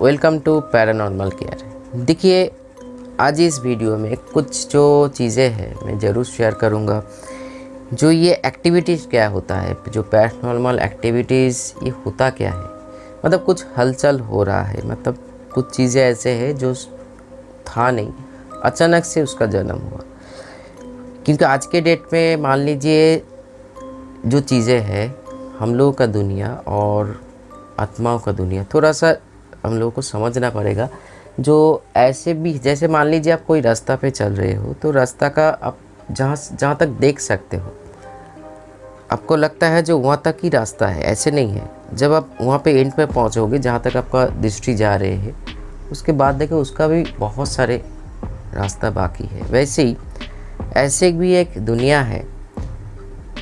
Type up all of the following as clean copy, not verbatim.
Welcome to paranormal care. देखिए, आज इस वीडियो में कुछ जो चीज़ें हैं मैं ज़रूर शेयर करूँगा। जो ये एक्टिविटीज़ क्या होता है, जो पैरानॉर्मल एक्टिविटीज़ ये होता क्या है, मतलब कुछ हलचल हो रहा है, मतलब कुछ चीज़ें ऐसे हैं जो था नहीं, अचानक से उसका जन्म हुआ। क्योंकि आज के डेट में मान लीजिए जो चीज़ें हैं, हम लोगों का दुनिया और आत्माओं का दुनिया थोड़ा सा हम लोगों को समझना पड़ेगा। जो ऐसे भी, जैसे मान लीजिए आप कोई रास्ता पे चल रहे हो, तो रास्ता का आप जहाँ तक देख सकते हो, आपको लगता है जो वहाँ तक ही रास्ता है, ऐसे नहीं है। जब आप वहाँ पे एंड पे पहुँचोगे, जहाँ तक आपका दृष्टि जा रहे हैं, उसके बाद देखो उसका भी बहुत सारे रास्ता बाकी है। वैसे ही ऐसे भी एक दुनिया है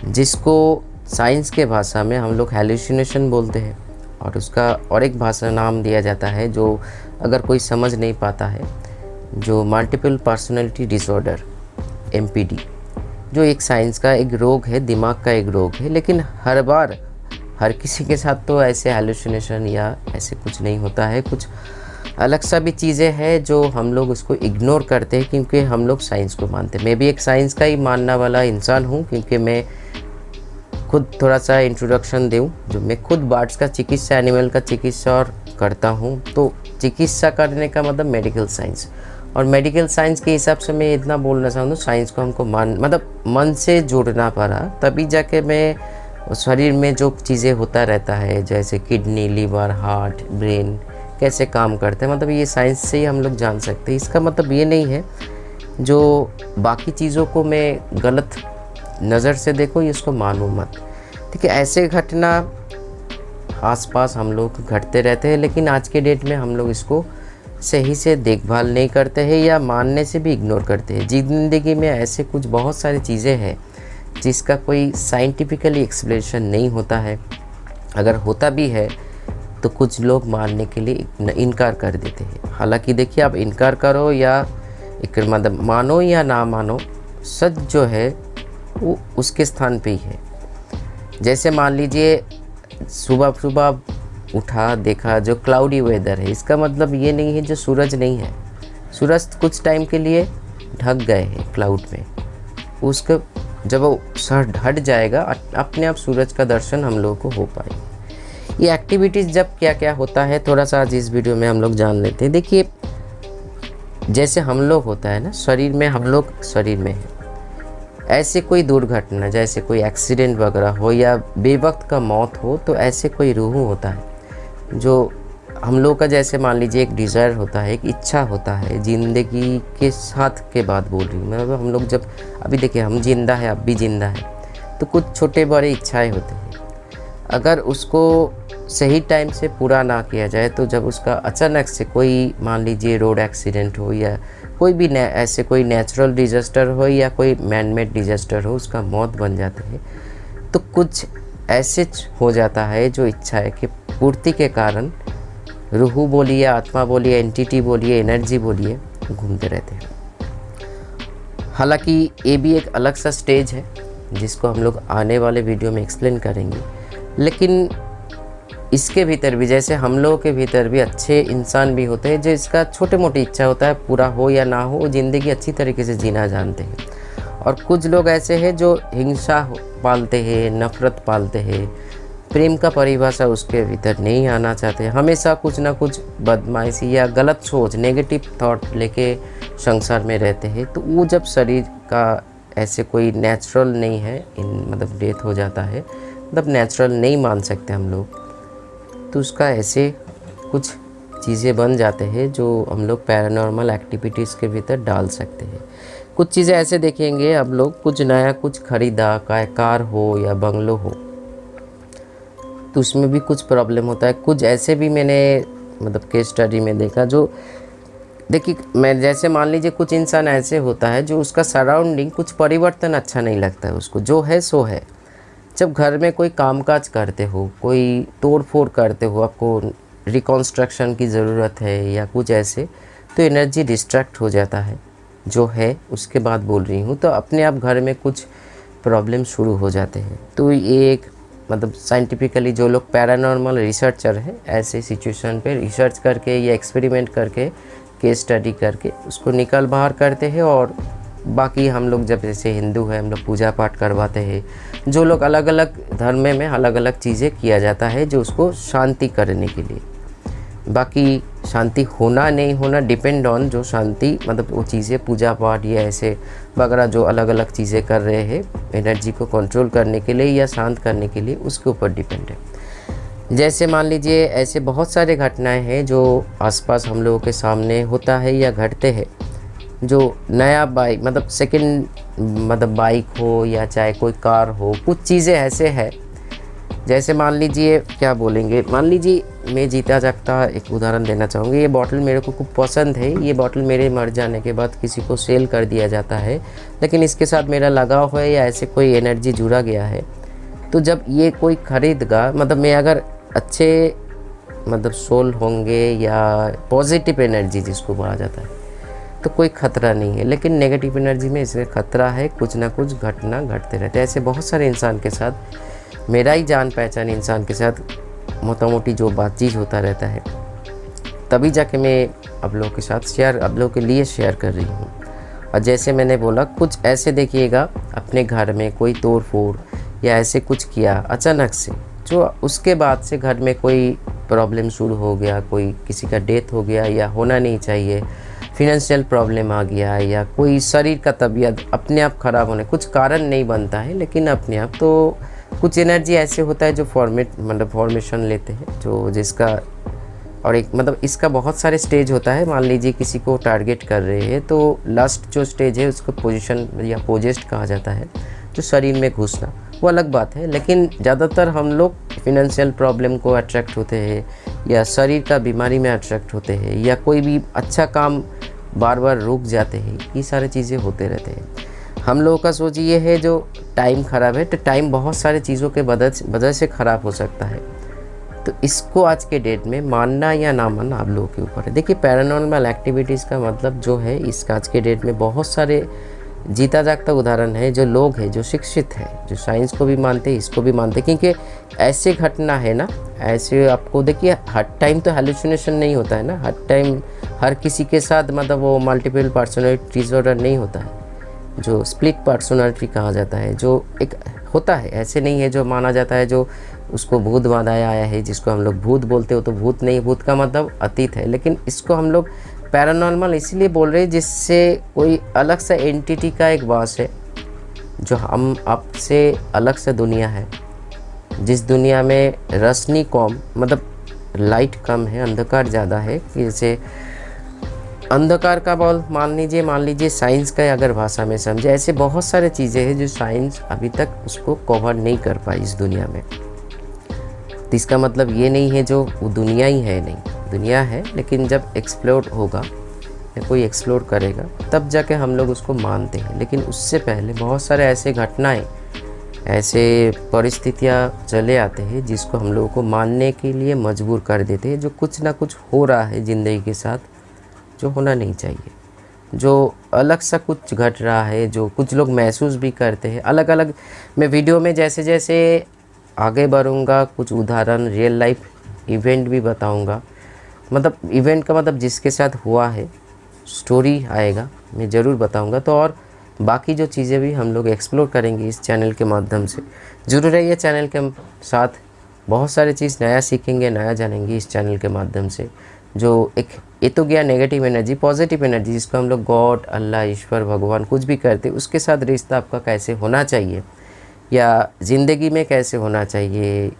जिसको साइंस के भाषा में हम लोग हेलुसिनेशन बोलते हैं, और उसका और एक भाषा नाम दिया जाता है जो अगर कोई समझ नहीं पाता है, जो मल्टीपल पर्सनैलिटी डिसऑर्डर MPD, जो एक साइंस का एक रोग है, दिमाग का एक रोग है। लेकिन हर बार हर किसी के साथ तो ऐसे हेलुसिनेशन या ऐसे कुछ नहीं होता है। कुछ अलग सा भी चीज़ें हैं जो हम लोग उसको इग्नोर करते हैं क्योंकि हम लोग साइंस को मानते हैं। मैं भी एक साइंस का ही मानने वाला इंसान हूँ, क्योंकि मैं खुद थोड़ा सा इंट्रोडक्शन दूँ। जो मैं खुद बर्ड्स का चिकित्सा, एनिमल का चिकित्सा और करता हूँ, तो चिकित्सा करने का मतलब मेडिकल साइंस, और मेडिकल साइंस के हिसाब से मैं इतना बोलना चाहूँ, साइंस को हमको मन से जोड़ना पड़ा, तभी जाके मैं शरीर में जो चीज़ें होता रहता है, जैसे किडनी, लीवर, हार्ट, ब्रेन कैसे काम करते हैं, मतलब ये साइंस से ही हम लोग जान सकते हैं। इसका मतलब ये नहीं है जो बाकी चीज़ों को मैं गलत नज़र से देखो, ये इसको मानो मत। ठीक है, ऐसे घटना आसपास हम लोग घटते रहते हैं, लेकिन आज के डेट में हम लोग इसको सही से देखभाल नहीं करते हैं या मानने से भी इग्नोर करते हैं। ज़िंदगी में ऐसे कुछ बहुत सारी चीज़ें हैं जिसका कोई साइंटिफिकली एक्सप्लेनेशन नहीं होता है। अगर होता भी है तो कुछ लोग मानने के लिए इनकार कर देते हैं। हालांकि देखिए, आप इनकार करो या मतलब मानो या ना मानो, सच जो है वो उसके स्थान पे ही है। जैसे मान लीजिए सुबह सुबह उठा, देखा जो क्लाउडी वेदर है, इसका मतलब ये नहीं है जो सूरज नहीं है। सूरज कुछ टाइम के लिए ढक गए हैं क्लाउड में, उसका जब वो सर हट जाएगा, अपने आप सूरज का दर्शन हम लोगों को हो पाएगा। ये एक्टिविटीज़ जब क्या क्या होता है, थोड़ा सा आज इस वीडियो में हम लोग जान लेते हैं। देखिए, जैसे हम लोग होता है ना, शरीर में हम लोग शरीर में है, ऐसे कोई दुर्घटना, जैसे कोई एक्सीडेंट वगैरह हो या बेवक्त का मौत हो, तो ऐसे कोई रूह होता है जो हम लोग का, जैसे मान लीजिए एक डिज़ायर होता है, एक इच्छा होता है ज़िंदगी के साथ के बात बोल रही हूँ। मतलब हम लोग जब अभी देखिए हम जिंदा है, अब भी जिंदा है, तो कुछ छोटे बड़े इच्छाएं होते हैं। अगर उसको सही टाइम से पूरा ना किया जाए, तो जब उसका अचानक से कोई मान लीजिए रोड एक्सीडेंट हो या कोई भी ऐसे कोई नेचुरल डिज़ास्टर हो या कोई मैनमेड डिज़ास्टर हो, उसका मौत बन जाते हैं, तो कुछ ऐसे हो जाता है जो इच्छा है कि पूर्ति के कारण रूह बोलिए, आत्मा बोलिए, एंटिटी बोलिए, एनर्जी बोलिए, घूमते रहते हैं। हालांकि ये भी एक अलग सा स्टेज है जिसको हम लोग आने वाले वीडियो में एक्सप्लेन करेंगे। लेकिन इसके भीतर भी, जैसे हम लोगों के भीतर भी अच्छे इंसान भी होते हैं जो इसका छोटे मोटी इच्छा होता है, पूरा हो या ना हो, वो ज़िंदगी अच्छी तरीके से जीना जानते हैं। और कुछ लोग ऐसे हैं जो हिंसा पालते हैं, नफ़रत पालते हैं, प्रेम का परिभाषा उसके भीतर नहीं आना चाहते, हमेशा कुछ ना कुछ बदमाशी या गलत सोच, नेगेटिव थॉट लेके संसार में रहते हैं। तो वो जब शरीर का ऐसे कोई नेचुरल नहीं है, मतलब डेथ हो जाता है, मतलब नेचुरल नहीं मान सकते हम लोग, तो उसका ऐसे कुछ चीज़ें बन जाते हैं जो हम लोग पैरानॉर्मल एक्टिविटीज़ के भीतर डाल सकते हैं। कुछ चीज़ें ऐसे देखेंगे हम लोग, कुछ नया कुछ खरीदा, कार हो या बंगलो हो, तो उसमें भी कुछ प्रॉब्लम होता है। कुछ ऐसे भी मैंने मतलब केस स्टडी में देखा, जो देखिए मैं जैसे मान लीजिए कुछ इंसान ऐसे होता है जो उसका सराउंडिंग कुछ परिवर्तन अच्छा नहीं लगता है उसको, जो है सो है। जब घर में कोई कामकाज करते हो, कोई तोड़ फोड़ करते हो, आपको रिकॉन्स्ट्रक्शन की ज़रूरत है या कुछ ऐसे, तो एनर्जी डिस्ट्रैक्ट हो जाता है, जो है उसके बाद बोल रही हूँ, तो अपने आप घर में कुछ प्रॉब्लम शुरू हो जाते हैं। तो ये एक मतलब साइंटिफिकली जो लोग पैरानॉर्मल रिसर्चर हैं ऐसे सिचुएशन पे रिसर्च करके या एक्सपेरिमेंट करके केस स्टडी करके उसको निकल बाहर करते हैं। और बाकी हम लोग जब जैसे हिंदू है हम लोग पूजा पाठ करवाते हैं, जो लोग अलग अलग धर्म में अलग अलग चीज़ें किया जाता है जो उसको शांति करने के लिए। बाकी शांति होना नहीं होना डिपेंड ऑन जो शांति मतलब वो चीज़ें पूजा पाठ या ऐसे वगैरह जो अलग अलग चीज़ें कर रहे हैं एनर्जी को कंट्रोल करने के लिए या शांत करने के लिए, उसके ऊपर डिपेंड है। जैसे मान लीजिए ऐसे बहुत सारे घटनाएं हैं जो आसपास हम लोगों के सामने होता है या घटते हैं। जो नया बाइक मतलब सेकंड मतलब बाइक हो या चाहे कोई कार हो, कुछ चीज़ें ऐसे हैं जैसे मान लीजिए क्या बोलेंगे, मान लीजिए मैं जीता जागता एक उदाहरण देना चाहूँगी। ये बॉटल मेरे को खूब पसंद है, ये बॉटल मेरे मर जाने के बाद किसी को सेल कर दिया जाता है, लेकिन इसके साथ मेरा लगाव है या ऐसे कोई एनर्जी जुड़ा गया है। तो जब ये कोई खरीदगा मतलब मैं अगर अच्छे मतलब सोल होंगे या पॉजिटिव एनर्जी जिसको बोला जाता है तो कोई ख़तरा नहीं है। लेकिन नेगेटिव एनर्जी में इसमें ख़तरा है, कुछ ना कुछ घटना घटते रहते हैं। ऐसे बहुत सारे इंसान के साथ, मेरा ही जान पहचान इंसान के साथ मोटा मोटी जो बातचीत होता रहता है, तभी जाके मैं आप लोगों के साथ शेयर आप लोगों के लिए शेयर कर रही हूँ। और जैसे मैंने बोला कुछ ऐसे देखिएगा अपने घर में कोई तोड़ फोड़ या ऐसे कुछ किया अचानक से, जो उसके बाद से घर में कोई प्रॉब्लम शुरू हो गया, कोई किसी का डेथ हो गया या होना नहीं चाहिए, फिनेंशियल प्रॉब्लम आ गया या कोई शरीर का तबीयत अपने आप ख़राब होने, कुछ कारण नहीं बनता है लेकिन अपने आप तो कुछ एनर्जी ऐसे होता है जो फॉर्मेशन लेते हैं जो जिसका और एक मतलब इसका बहुत सारे स्टेज होता है। मान लीजिए किसी को टारगेट कर रहे हैं तो लास्ट जो स्टेज है उसको पोजीशन या पोजेस्ट कहा जाता है, जो शरीर में घुसना, वो अलग बात है। लेकिन ज़्यादातर हम लोग फिनेंशियल प्रॉब्लम को अट्रैक्ट होते हैं या शरीर का बीमारी में अट्रैक्ट होते हैं या कोई भी अच्छा काम बार बार रुक जाते हैं, ये सारी चीज़ें होते रहते हैं। हम लोगों का सोच ये है जो टाइम ख़राब है तो टाइम बहुत सारी चीज़ों के वजह से ख़राब हो सकता है। तो इसको आज के डेट में मानना या ना मानना आप लोगों के ऊपर है। देखिए पैरानॉर्मल एक्टिविटीज़ का मतलब जो है इसका आज के डेट में बहुत सारे जीता जागता उदाहरण है, जो लोग हैं जो शिक्षित हैं, जो साइंस को भी मानते हैं इसको भी मानते हैं। क्योंकि ऐसे घटना है ना, ऐसे आपको देखिए हर टाइम तो हेलुसिनेशन नहीं होता है ना, हर टाइम हर किसी के साथ मतलब वो मल्टीपल पर्सनैलिटी डिसऑर्डर नहीं होता है, जो स्प्लिट पर्सनालिटी कहा जाता है, जो एक होता है। ऐसे नहीं है जो माना जाता है जो उसको भूत बांधाया आया है, जिसको हम लोग भूत बोलते हो तो भूत नहीं, भूत का मतलब अतीत है। लेकिन इसको हम लोग पैरानॉर्मल इसीलिए बोल रहे हैं जिससे कोई अलग सा एंटिटी का एक वास है, जो हम आपसे अलग सा दुनिया है, जिस दुनिया में रोशनी कम मतलब लाइट कम है, अंधकार ज़्यादा है। जैसे अंधकार का बॉल मान लीजिए साइंस का अगर भाषा में समझे, ऐसे बहुत सारे चीज़ें हैं जो साइंस अभी तक उसको कवर नहीं कर पाई इस दुनिया में। तो इसका मतलब ये नहीं है जो वो दुनिया ही है, नहीं, दुनिया है, लेकिन जब एक्सप्लोर होगा या कोई एक्सप्लोर करेगा तब जाके हम लोग उसको मानते हैं। लेकिन उससे पहले बहुत सारे ऐसे घटनाएं, ऐसे परिस्थितियाँ चले आते हैं जिसको हम लोगों को मानने के लिए मजबूर कर देते हैं, जो कुछ ना कुछ हो रहा है ज़िंदगी के साथ जो होना नहीं चाहिए, जो अलग सा कुछ घट रहा है, जो कुछ लोग महसूस भी करते हैं अलग अलग। मैं वीडियो में जैसे जैसे आगे बढ़ूँगा कुछ उदाहरण रियल लाइफ इवेंट भी बताऊँगा। मतलब इवेंट का मतलब जिसके साथ हुआ है, स्टोरी आएगा मैं ज़रूर बताऊँगा। तो और बाकी जो चीज़ें भी हम लोग एक्सप्लोर करेंगे इस चैनल के माध्यम से। ज़रूर है ये चैनल के साथ बहुत सारी चीज़ नया सीखेंगे, नया जानेंगे इस चैनल के माध्यम से। जो एक ये तो गया नेगेटिव एनर्जी, पॉजिटिव एनर्जी जिसको हम लोग गॉड, अल्लाह, ईश्वर, भगवान कुछ भी करते, उसके साथ रिश्ता आपका कैसे होना चाहिए या ज़िंदगी में कैसे होना चाहिए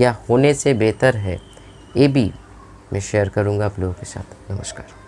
या होने से बेहतर है, ये भी मैं शेयर करूँगा आप लोगों के साथ। नमस्कार।